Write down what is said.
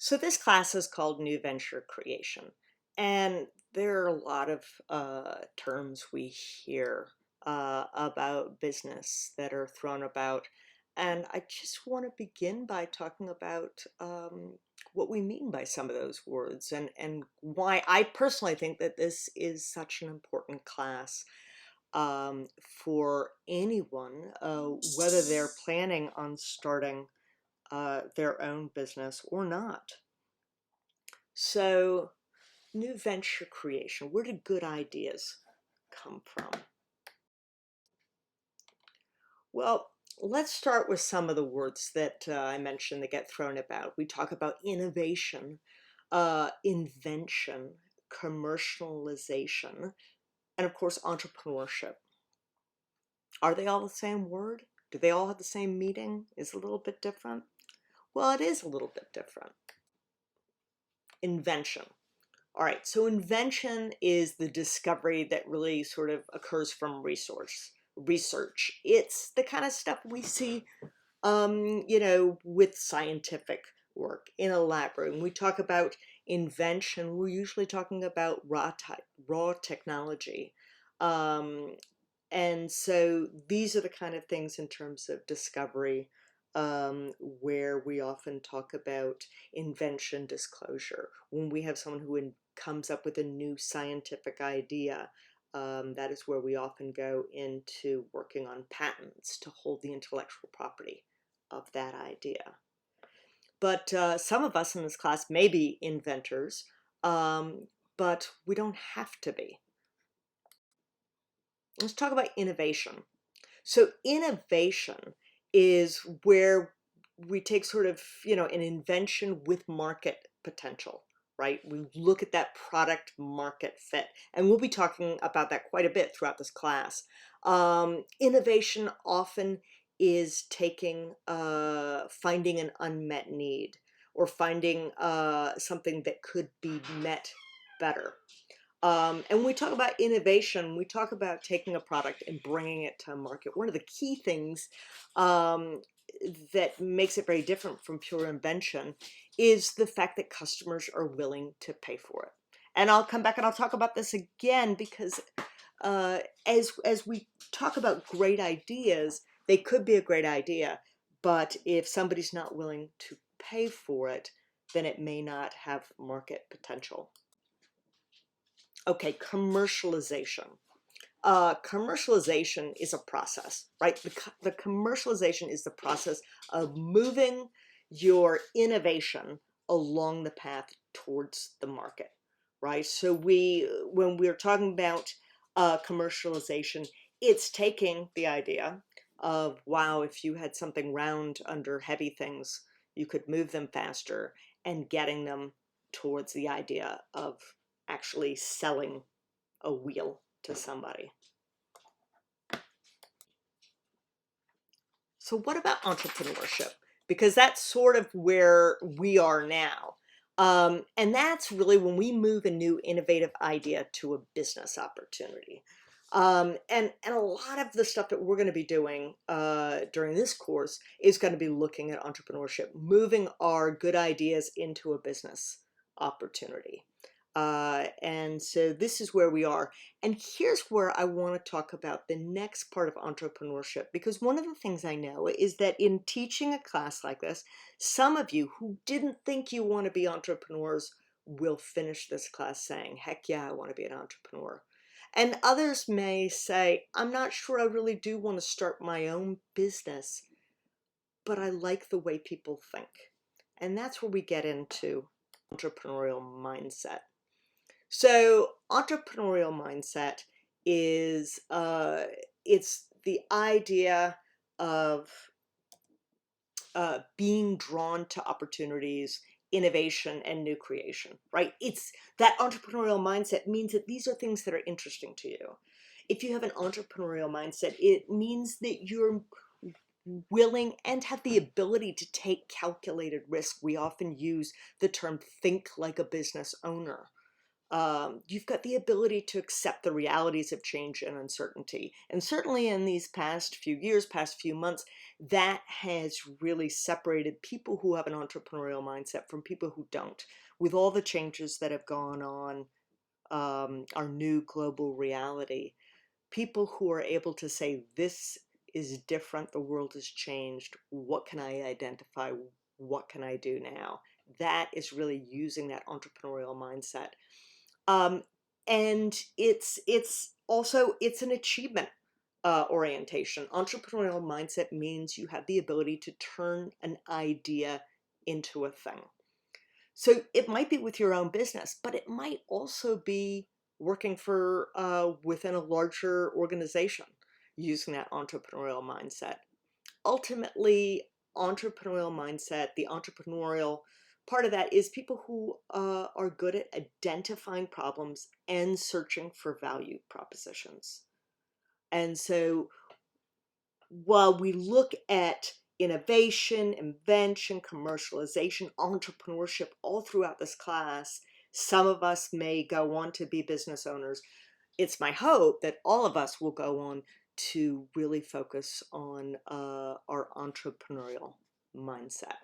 So this class is called New Venture Creation, and there are a lot of terms we hear about business that are thrown about, and I just want to begin by talking about what we mean by some of those words and why I personally think that this is such an important class for anyone, whether they're planning on starting their own business or not. So, new venture creation, where do good ideas come from? Well, let's start with some of the words that I mentioned that get thrown about. We talk about innovation, invention, commercialization, and of course, entrepreneurship. Are they all the same word? Do they all have the same meaning? Is it a little bit different? Well, it is a little bit different. Invention. All right, so invention is the discovery that really sort of occurs from research. It's the kind of stuff we see, with scientific work in a lab room. We talk about invention. We're usually talking about raw technology. Um, and so these are the kind of things in terms of discovery where we often talk about invention disclosure. When we have someone who comes up with a new scientific idea, that is where we often go into working on patents to hold the intellectual property of that idea. But some of us in this class may be inventors, but we don't have to be. Let's talk about innovation. So innovation is where we take sort of, an invention with market potential, right? We look at that product market fit, and we'll be talking about that quite a bit throughout this class. Innovation often is finding an unmet need or finding something that could be met better. And when we talk about innovation, we talk about taking a product and bringing it to market. One of the key things that makes it very different from pure invention is the fact that customers are willing to pay for it. And I'll come back and I'll talk about this again because as we talk about great ideas, they could be a great idea, but if somebody's not willing to pay for it, then it may not have market potential. Okay, commercialization. Commercialization is a process, right? The commercialization is the process of moving your innovation along the path towards the market, right? So when we're talking about commercialization, it's taking the idea of, wow, if you had something round under heavy things, you could move them faster, and getting them towards the idea of actually selling a wheel to somebody. So what about entrepreneurship? Because that's sort of where we are now. And that's really when we move a new innovative idea to a business opportunity. And a lot of the stuff that we're going to be doing during this course is going to be looking at entrepreneurship, moving our good ideas into a business opportunity. And so this is where we are. And here's where I want to talk about the next part of entrepreneurship, because one of the things I know is that in teaching a class like this, some of you who didn't think you want to be entrepreneurs will finish this class saying, heck yeah, I want to be an entrepreneur. And others may say, I'm not sure I really do want to start my own business, but I like the way people think. And that's where we get into entrepreneurial mindset. So entrepreneurial mindset is it's the idea of being drawn to opportunities, innovation, and new creation, right? It's that entrepreneurial mindset means that these are things that are interesting to you. If you have an entrepreneurial mindset, it means that you're willing and have the ability to take calculated risk. We often use the term think like a business owner. You've got the ability to accept the realities of change and uncertainty. And certainly in these past few years, past few months, that has really separated people who have an entrepreneurial mindset from people who don't. With all the changes that have gone on, our new global reality, people who are able to say, this is different, the world has changed, what can I identify, what can I do now? That is really using that entrepreneurial mindset. Um, and it's also, it's an achievement orientation. Entrepreneurial mindset means you have the ability to turn an idea into a thing. So it might be with your own business, but it might also be working for within a larger organization using that entrepreneurial mindset. Ultimately, entrepreneurial mindset, the entrepreneurial part of that is people who are good at identifying problems and searching for value propositions. And so while we look at innovation, invention, commercialization, entrepreneurship all throughout this class, some of us may go on to be business owners. It's my hope that all of us will go on to really focus on our entrepreneurial mindset.